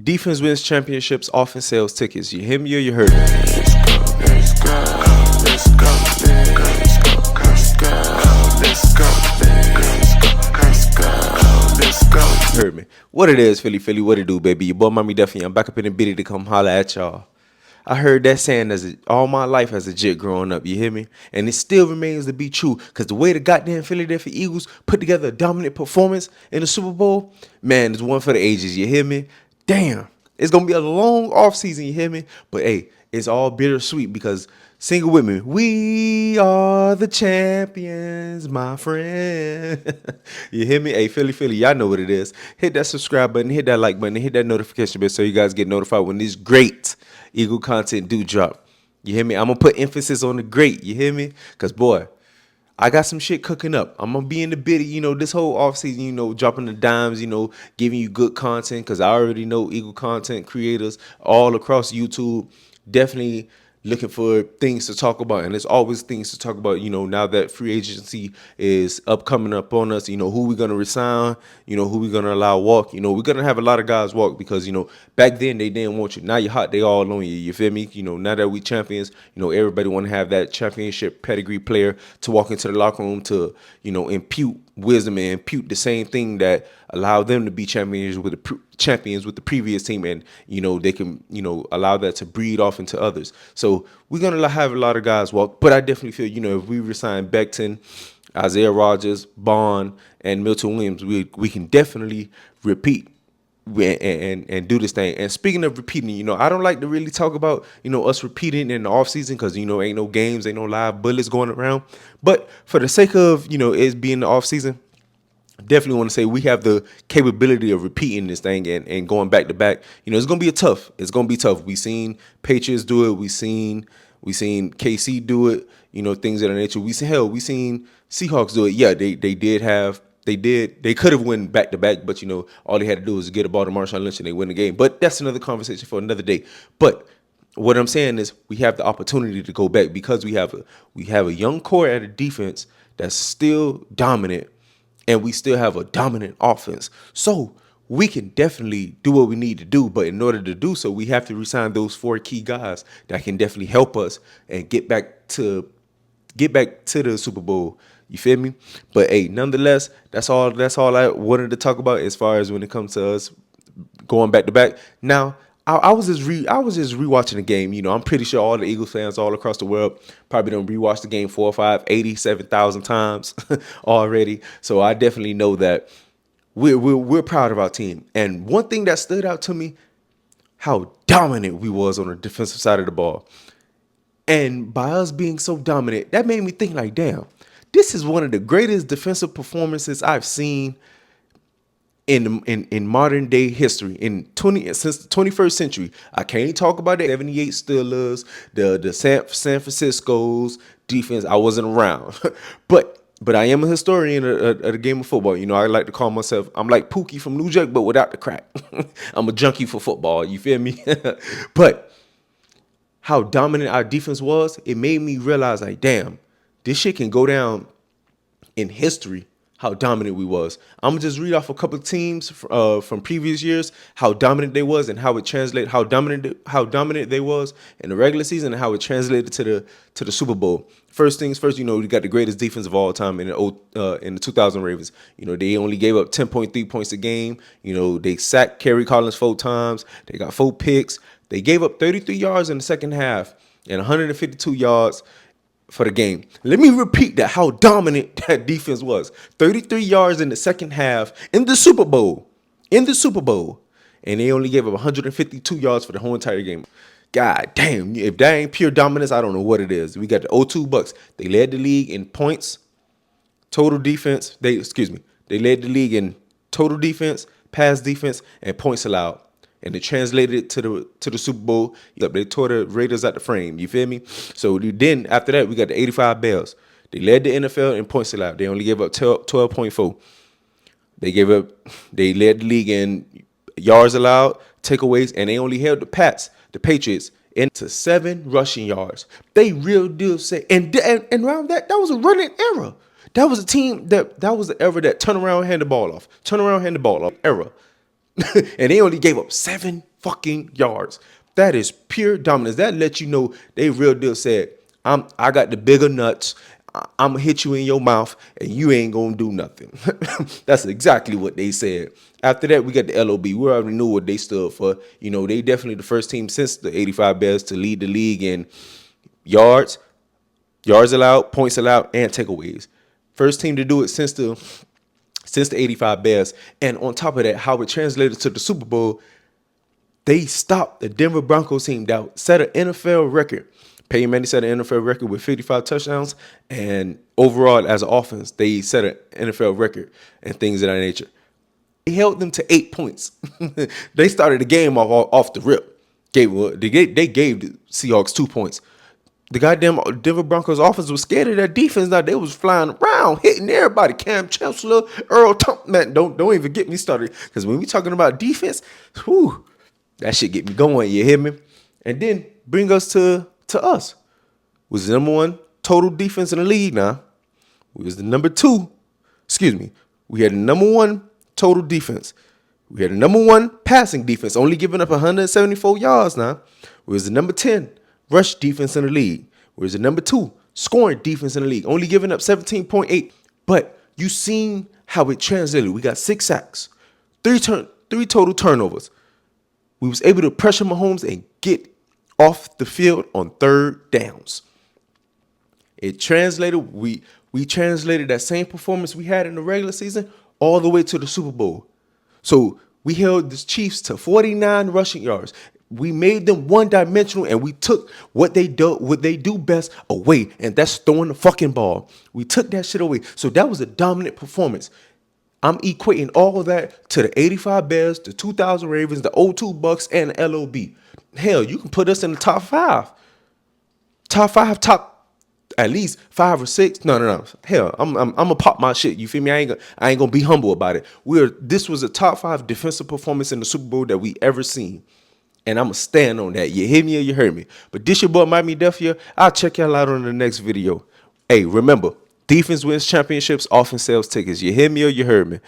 Defense wins championships, offense sells tickets. You hear me or you heard me? Let's go, let's go, let's go, let's go, let's go, let's go, let's go. You heard me. What it is, Philly, what it do, baby? Your boy Mommy Duffy. I'm back up in the bitty to come holler at y'all. I heard that saying all my life as a jit growing up, you hear me? And it still remains to be true, because the way the goddamn Philadelphia Eagles put together a dominant performance in the Super Bowl, man, it's one for the ages, you hear me? Damn, it's going to be a long offseason, you hear me? But hey, it's all bittersweet because, sing it with me, we are the champions, my friend. You hear me? Hey, Philly, y'all know what it is. Hit that subscribe button, hit that like button, hit that notification bell so you guys get notified when this great Eagle content do drop. You hear me? I'm going to put emphasis on the great, you hear me? Because, boy, I got some shit cooking up. I'm going to be in the bitty, this whole offseason, dropping the dimes, giving you good content, because I already know Eagle content creators all across YouTube definitely looking for things to talk about, and there's always things to talk about, now that free agency is coming up on us, who we're going to resign, who we're going to allow walk, we're going to have a lot of guys walk because, back then they didn't want you. Now you're hot, they all on you feel me? Now that we champions, everybody want to have that championship pedigree player to walk into the locker room to, impute wisdom and impute the same thing that allowed them to be champions with the previous team, and they can allow that to breed off into others. So we're gonna have a lot of guys walk, but I definitely feel if we resign Becton, Isaiah Rodgers, Bond, and Milton Williams, we can definitely repeat and do this thing. And speaking of repeating, I don't like to really talk about us repeating in the offseason because ain't no games, ain't no live bullets going around. But for the sake of it being the offseason, definitely want to say we have the capability of repeating this thing and going back to back. It's gonna be tough. We seen Patriots do it. We seen KC do it. Things of that nature. We seen Seahawks do it. Yeah, they could have won back to back, but all they had to do was get a ball to Marshawn Lynch and they win the game. But that's another conversation for another day. But what I'm saying is we have the opportunity to go back because we have a young core at a defense that's still dominant, and we still have a dominant offense. So we can definitely do what we need to do. But in order to do so, we have to resign those 4 key guys that can definitely help us and get back to the Super Bowl. You feel me? But hey, nonetheless, that's all I wanted to talk about as far as when it comes to us going back to back. Now, I was just rewatching the game. I'm pretty sure all the Eagles fans all across the world probably done rewatched the game 4 or 5, 87,000 times already. So I definitely know that we're proud of our team. And one thing that stood out to me, how dominant we was on the defensive side of the ball. And by us being so dominant, that made me think like, damn, this is one of the greatest defensive performances I've seen in modern day history since the 21st century. I can't talk about the 78 Steelers, the San Francisco's defense. I wasn't around, but I am a historian of the game of football. I like to call myself, I'm like Pookie from New Jack, but without the crack. I'm a junkie for football. You feel me? But how dominant our defense was, it made me realize like, damn, this shit can go down in history. How dominant we was. I'm gonna just read off a couple of teams from previous years, how dominant they was, and how it translated, how dominant they was in the regular season, and how it translated to the Super Bowl. First things first, we got the greatest defense of all time in the 2000 Ravens. They only gave up 10.3 points a game. They sacked Kerry Collins 4 times. They got 4 picks. They gave up 33 yards in the second half and 152 yards for the game. Let me repeat that, how dominant that defense was. 33 yards in the second half in the Super Bowl. And they only gave up 152 yards for the whole entire game. God damn, if that ain't pure dominance, I don't know what it is. We got the 0-2 Bucks. They led the league in points, total defense. They led the league in total defense, pass defense, and points allowed. And they translated it to the Super Bowl. They tore the Raiders out the frame. You feel me? So then after that, we got the 85 Bears. They led the NFL in points allowed. They only gave up 12.4. They led the league in yards allowed, takeaways, and they only held the Patriots, into 7 rushing yards. They real deal say, and around that was a running era. That was a team that was the era that turn around, hand the ball off era. And they only gave up 7 fucking yards. That is pure dominance. That lets you know they real deal said, I got the bigger nuts. I'm gonna hit you in your mouth and you ain't gonna do nothing. That's exactly what they said. After that, we got the LOB. We already knew what they stood for. You know, they definitely the first team since the 85 Bears to lead the league in yards allowed, points allowed, and takeaways. First team to do it since the 85 Bears. And on top of that, how it translated to the Super Bowl, they stopped the Denver Broncos team that set an NFL record. Peyton Manning set an NFL record with 55 touchdowns. And overall, as an offense, they set an NFL record and things of that nature. They held them to 8 points. They started the game off the rip. They gave the Seahawks 2 points. The goddamn Denver Broncos offense was scared of that defense. Now they was flying around, hitting everybody. Cam Chancellor, Earl Thompson. Man, don't even get me started. Because when we talking about defense, whew, that shit get me going. You hear me? And then bring us to us. Was the number one total defense in the league now. We was the number two. Excuse me. We had the number one total defense. We had the number one passing defense, only giving up 174 yards now. We was the number 10 rush defense in the league. We was the number 2 scoring defense in the league, only giving up 17.8. But you seen how it translated. We got 6 sacks, 3 total turnovers. We was able to pressure Mahomes and get off the field on third downs. It translated. We translated that same performance we had in the regular season all the way to the Super Bowl. So we held the Chiefs to 49 rushing yards. We made them one-dimensional, and we took what they do best away, and that's throwing the fucking ball. We took that shit away. So that was a dominant performance. I'm equating all of that to the 85 Bears, the 2000 Ravens, the 02 Bucks, and the LOB. Hell, you can put us in the top 5. Top at least 5 or 6. No. Hell, I'm gonna pop my shit. You feel me? I ain't gonna be humble about it. This was a top 5 defensive performance in the Super Bowl that we ever seen. And I'm gonna stand on that. You hear me or you heard me? But this your boy Miami Defia. I'll check y'all out on the next video. Hey, remember, defense wins championships, offense sells tickets. You hear me or you heard me?